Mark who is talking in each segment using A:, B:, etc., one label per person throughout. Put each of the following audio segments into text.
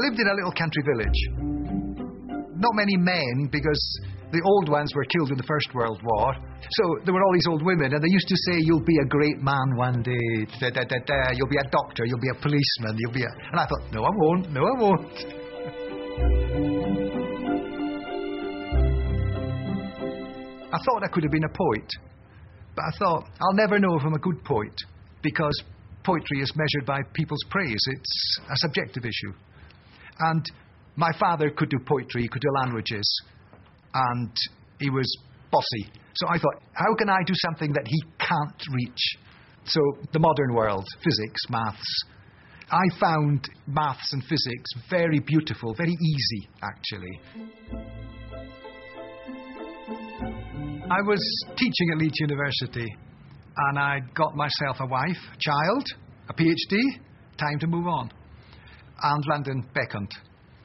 A: lived in a little country village. Not many men, because the old ones were killed in the First World War. So there were all these old women, and they used to say, you'll be a great man one day. Da, da, da, da. You'll be a doctor, you'll be a policeman, you'll be a... And I thought, no, I won't, no, I won't. I thought I could have been a poet, but I thought, I'll never know if I'm a good poet, because poetry is measured by people's praise. It's a subjective issue. And my father could do poetry, he could do languages, and he was bossy. So I thought, how can I do something that he can't reach? So the modern world, physics, maths. I found maths and physics very beautiful, very easy, actually. I was teaching at Leeds University, and I got myself a wife, a child, a PhD, time to move on. And London beckoned.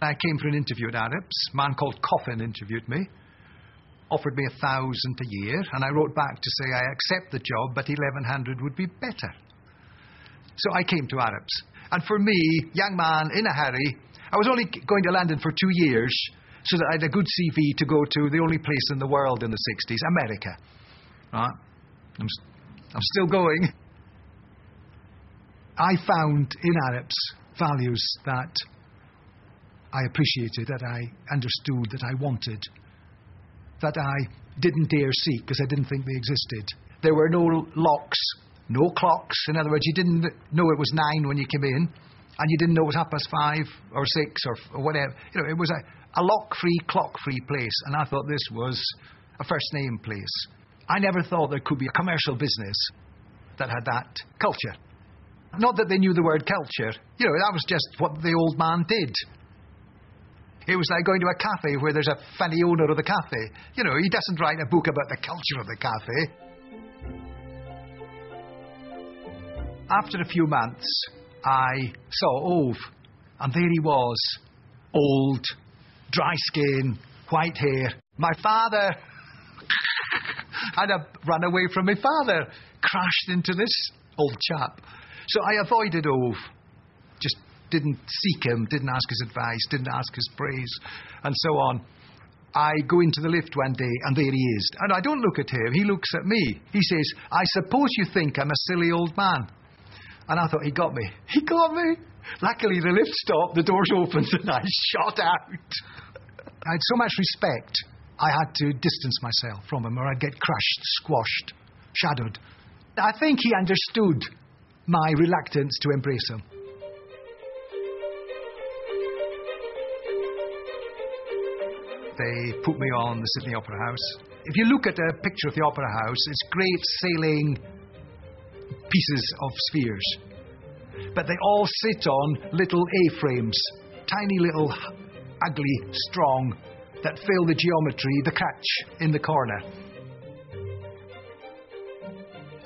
A: I came for an interview at Arabs. A man called Coffin interviewed me, offered me 1,000 a year, and I wrote back to say I accept the job, but 1,100 would be better. So I came to Arabs. And for me, young man, in a hurry, I was only going to London for 2 years, so that I had a good CV to go to the only place in the world in the 60s, America. Right? I'm still going. I found in Arabs values that I appreciated, that I understood, that I wanted, that I didn't dare seek because I didn't think they existed. There were no locks, no clocks. In other words, you didn't know it was 9 when you came in, and you didn't know it was 5:30 or 6 or whatever. You know, it was a lock-free, clock-free place, and I thought this was a first-name place. I never thought there could be a commercial business that had that culture. Not that they knew the word culture. You know, that was just what the old man did. It was like going to a cafe where there's a funny owner of the cafe. You know, he doesn't write a book about the culture of the cafe. After a few months, I saw Ove, and there he was, old, dry skin, white hair. My father, I'd have run away from my father, crashed into this old chap. So I avoided Ove, just didn't seek him, didn't ask his advice, didn't ask his praise, and so on. I go into the lift one day, and there he is. And I don't look at him, he looks at me. He says, I suppose you think I'm a silly old man. And I thought, he got me. He got me. Luckily, the lift stopped, the doors opened, and I shot out. I had so much respect, I had to distance myself from him, or I'd get crushed, squashed, shadowed. I think he understood my reluctance to embrace him. They put me on the Sydney Opera House. If you look at a picture of the Opera House, it's great sailing pieces of spheres. But they all sit on little A-frames, tiny little, ugly, strong, that fill the geometry, the crutch in the corner.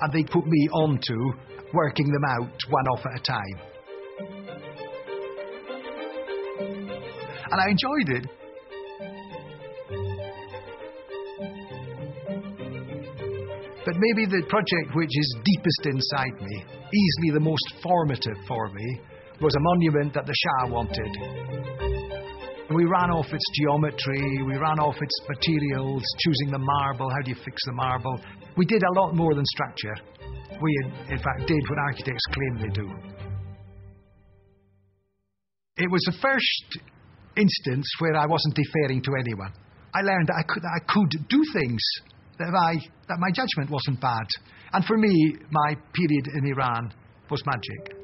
A: And they put me onto working them out one off at a time. And I enjoyed it. But maybe the project which is deepest inside me, easily the most formative for me, was a monument that the Shah wanted. We ran off its geometry, we ran off its materials, choosing the marble, how do you fix the marble. We did a lot more than structure. We, in fact, did what architects claim they do. It was the first instance where I wasn't deferring to anyone. I learned that I could do things, that my judgment wasn't bad. And for me, my period in Iran was magic.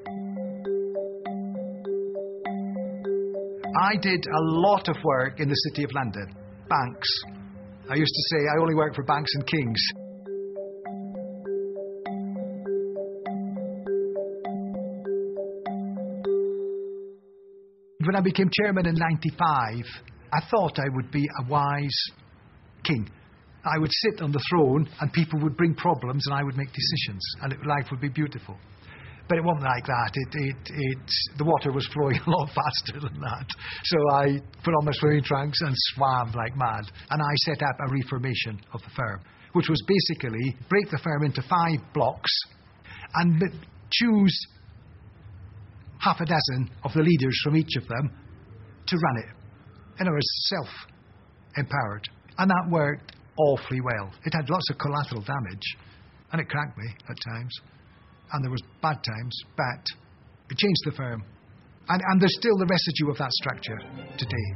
A: I did a lot of work in the City of London. Banks. I used to say I only work for banks and kings. When I became chairman in 95, I thought I would be a wise king. I would sit on the throne and people would bring problems and I would make decisions and life would be beautiful. But it wasn't like that. The water was flowing a lot faster than that. So I put on my swimming trunks and swam like mad. And I set up a reformation of the firm, which was basically break the firm into 5 blocks and choose half a dozen of the leaders from each of them to run it. In other words, self-empowered. And that worked awfully well. It had lots of collateral damage, and it cracked me at times. And there was bad times, but it changed the firm. And there's still the residue of that structure today.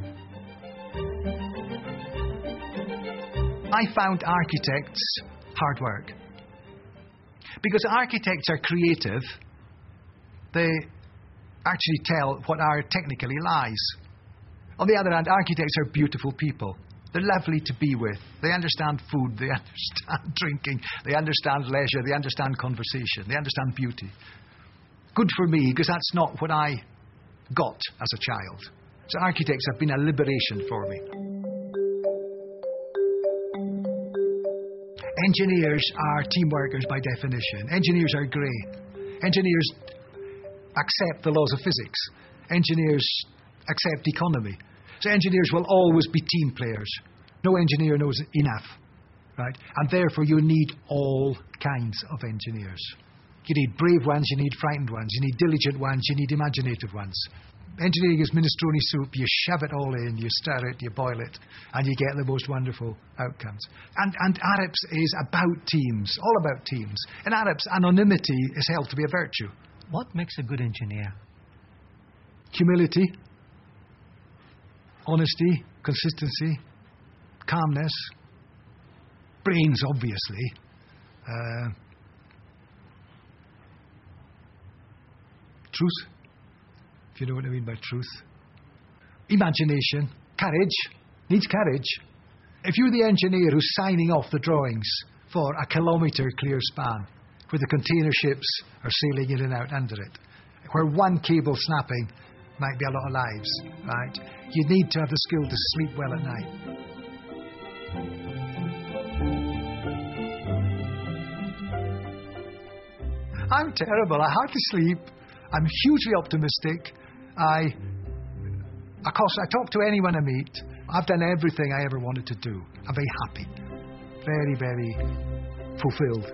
A: I found architects hard work. Because architects are creative, they actually tell what are technically lies. On the other hand, architects are beautiful people. They're lovely to be with. They understand food, they understand drinking, they understand leisure, they understand conversation, they understand beauty. Good for me, because that's not what I got as a child. So architects have been a liberation for me. Engineers are team workers by definition. Engineers are grey. Engineers accept the laws of physics. Engineers accept economy. So engineers will always be team players. No engineer knows enough, right? And therefore you need all kinds of engineers. You need brave ones, you need frightened ones, you need diligent ones, you need imaginative ones. Engineering is minestrone soup. You shove it all in, you stir it, you boil it, and you get the most wonderful outcomes. And ARIPS is about teams, all about teams. In ARIPS, anonymity is held to be a virtue.
B: What makes a good engineer?
A: Humility, honesty, consistency, calmness, brains, obviously. Truth, if you know what I mean by truth. Imagination, courage, needs courage. If you're the engineer who's signing off the drawings for a kilometre clear span, where the container ships are sailing in and out under it, where one cable snapping might be a lot of lives, right? You need to have the skill to sleep well at night. I'm terrible. I hardly sleep. I'm hugely optimistic. Of course, I talk to anyone I meet. I've done everything I ever wanted to do. I'm very happy. Very, very fulfilled.